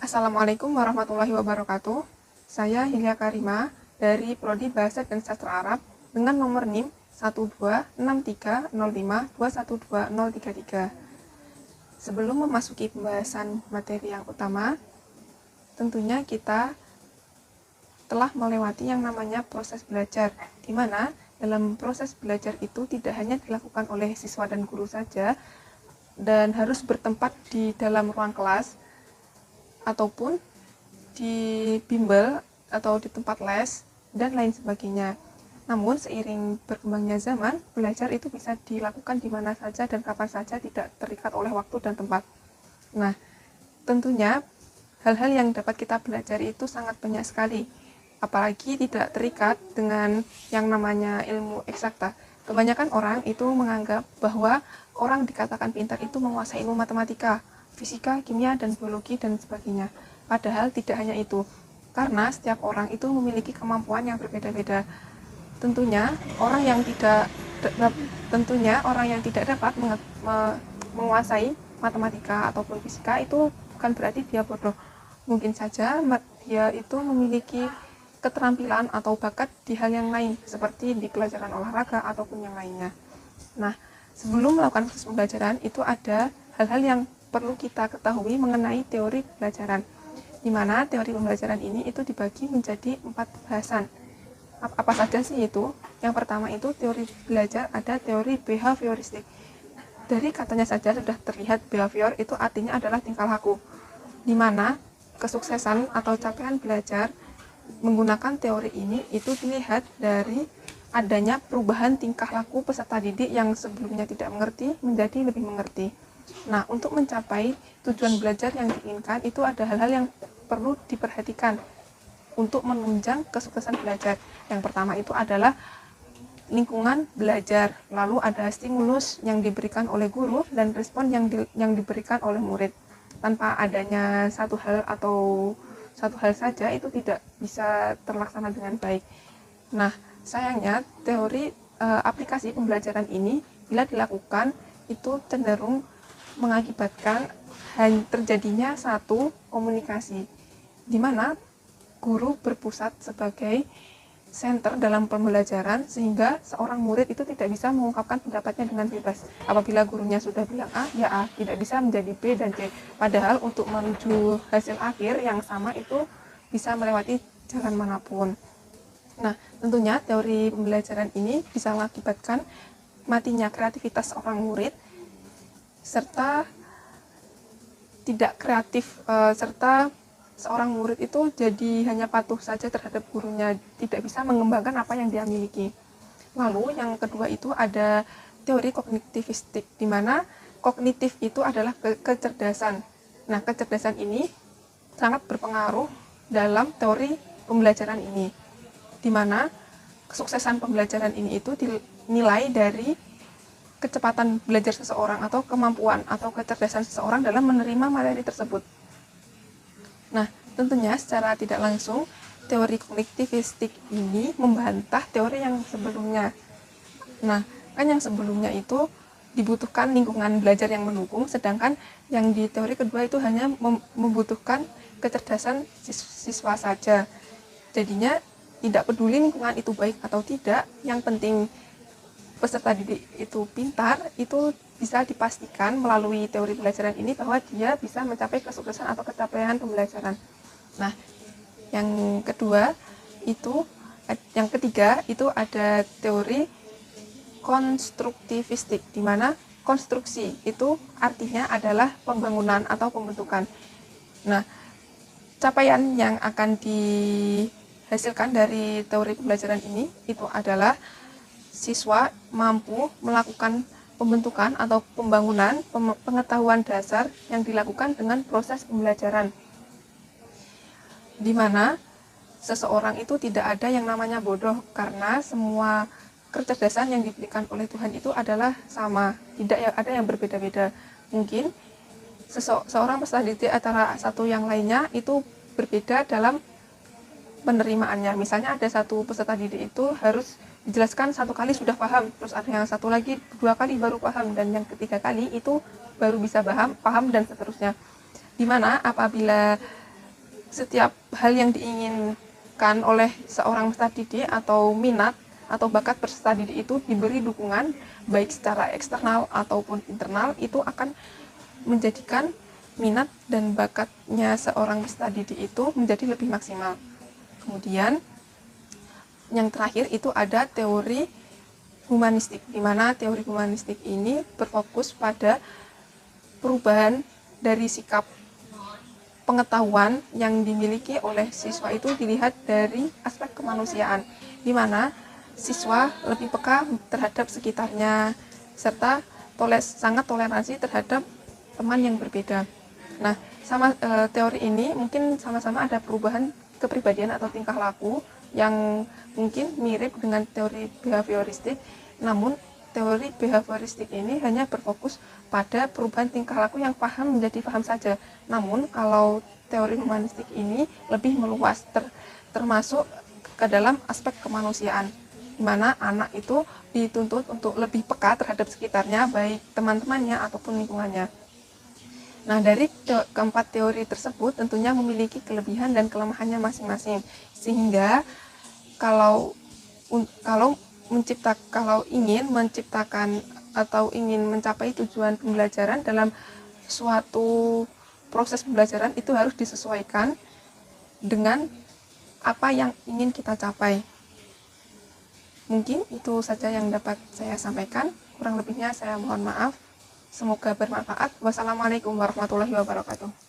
Assalamualaikum warahmatullahi wabarakatuh. Saya Hilya Karima dari Prodi Bahasa dan Sastra Arab dengan nomor NIM 1263052122033. Sebelum memasuki pembahasan materi yang utama, tentunya kita telah melewati yang namanya proses belajar, di mana dalam proses belajar itu tidak hanya dilakukan oleh siswa dan guru saja, dan harus bertempat di dalam ruang kelas, ataupun di bimbel atau di tempat les, dan lain sebagainya. Namun seiring berkembangnya zaman, belajar itu bisa dilakukan di mana saja dan kapan saja, tidak terikat oleh waktu dan tempat. Nah, tentunya hal-hal yang dapat kita belajar itu sangat banyak sekali, apalagi tidak terikat dengan yang namanya ilmu eksakta. Kebanyakan orang itu menganggap bahwa orang dikatakan pintar itu menguasai ilmu matematika, fisika, kimia, dan biologi, dan sebagainya. Padahal tidak hanya itu, karena setiap orang itu memiliki kemampuan yang berbeda-beda. Tentunya orang yang tidak dapat menguasai matematika ataupun fisika itu bukan berarti dia bodoh. Mungkin saja dia itu memiliki keterampilan atau bakat di hal yang lain, seperti di pelajaran olahraga ataupun yang lainnya. Nah, sebelum melakukan proses pembelajaran itu ada hal-hal yang perlu kita ketahui mengenai teori pembelajaran, di mana teori pembelajaran ini itu dibagi menjadi 4 bahasan. Apa saja sih itu? Yang pertama itu teori belajar, ada teori behavioristik. Dari katanya saja sudah terlihat behavior itu artinya adalah tingkah laku, di mana kesuksesan atau capaian belajar menggunakan teori ini itu dilihat dari adanya perubahan tingkah laku peserta didik yang sebelumnya tidak mengerti menjadi lebih mengerti. Nah, untuk mencapai tujuan belajar yang diinginkan itu ada hal-hal yang perlu diperhatikan untuk menunjang kesuksesan belajar. Yang pertama itu adalah lingkungan belajar, lalu ada stimulus yang diberikan oleh guru dan respon yang diberikan oleh murid. Tanpa adanya satu hal saja itu tidak bisa terlaksana dengan baik. Nah, sayangnya teori aplikasi pembelajaran ini bila dilakukan itu cenderung mengakibatkan terjadinya satu komunikasi, di mana guru berpusat sebagai center dalam pembelajaran, sehingga seorang murid itu tidak bisa mengungkapkan pendapatnya dengan bebas. Apabila gurunya sudah bilang A, ya A, tidak bisa menjadi B dan C. Padahal untuk menuju hasil akhir yang sama itu bisa melewati jalan manapun. Nah, tentunya teori pembelajaran ini bisa mengakibatkan matinya kreativitas seorang murid, serta tidak kreatif, serta seorang murid itu jadi hanya patuh saja terhadap gurunya, tidak bisa mengembangkan apa yang dia miliki. Lalu yang kedua itu ada teori kognitivistik, di mana kognitif itu adalah kecerdasan. Nah, kecerdasan ini sangat berpengaruh dalam teori pembelajaran ini, di mana kesuksesan pembelajaran ini itu dinilai dari kecepatan belajar seseorang atau kemampuan atau kecerdasan seseorang dalam menerima materi tersebut. Nah, tentunya secara tidak langsung teori kognitivistik ini membantah teori yang sebelumnya. Nah, kan yang sebelumnya itu dibutuhkan lingkungan belajar yang mendukung, sedangkan yang di teori kedua itu hanya membutuhkan kecerdasan siswa saja. Jadinya tidak peduli lingkungan itu baik atau tidak, yang penting peserta didik itu pintar, itu bisa dipastikan melalui teori pembelajaran ini bahwa dia bisa mencapai kesuksesan atau capaian pembelajaran. Nah, yang ketiga itu ada teori konstruktivistik, di mana konstruksi itu artinya adalah pembangunan atau pembentukan. Nah, capaian yang akan dihasilkan dari teori pembelajaran ini itu adalah siswa mampu melakukan pembentukan atau pembangunan pengetahuan dasar yang dilakukan dengan proses pembelajaran, di mana seseorang itu tidak ada yang namanya bodoh, karena semua kecerdasan yang diberikan oleh Tuhan itu adalah sama, tidak ada yang berbeda-beda. Mungkin seorang peserta didik antara satu yang lainnya itu berbeda dalam penerimaannya. Misalnya ada satu peserta didik itu harus dijelaskan satu kali sudah paham, terus ada yang satu lagi 2 kali baru paham, dan yang ketiga kali itu baru bisa paham dan seterusnya. Dimana apabila setiap hal yang diinginkan oleh seorang peserta didik atau minat atau bakat peserta didik itu diberi dukungan baik secara eksternal ataupun internal, itu akan menjadikan minat dan bakatnya seorang peserta didik itu menjadi lebih maksimal. Kemudian yang terakhir itu ada teori humanistik, di mana teori humanistik ini berfokus pada perubahan dari sikap pengetahuan yang dimiliki oleh siswa itu dilihat dari aspek kemanusiaan, di mana siswa lebih peka terhadap sekitarnya serta sangat toleransi terhadap teman yang berbeda. Nah, teori ini mungkin sama-sama ada perubahan kepribadian atau tingkah laku yang mungkin mirip dengan teori behavioristik, namun teori behavioristik ini hanya berfokus pada perubahan tingkah laku yang paham menjadi paham saja. Namun kalau teori humanistik ini lebih meluas, termasuk ke dalam aspek kemanusiaan, di mana anak itu dituntut untuk lebih peka terhadap sekitarnya, baik teman-temannya ataupun lingkungannya. Nah, dari keempat teori tersebut tentunya memiliki kelebihan dan kelemahannya masing-masing, sehingga kalau ingin menciptakan atau ingin mencapai tujuan pembelajaran dalam suatu proses pembelajaran, itu harus disesuaikan dengan apa yang ingin kita capai. Mungkin itu saja yang dapat saya sampaikan, kurang lebihnya saya mohon maaf. Semoga bermanfaat. Wassalamualaikum warahmatullahi wabarakatuh.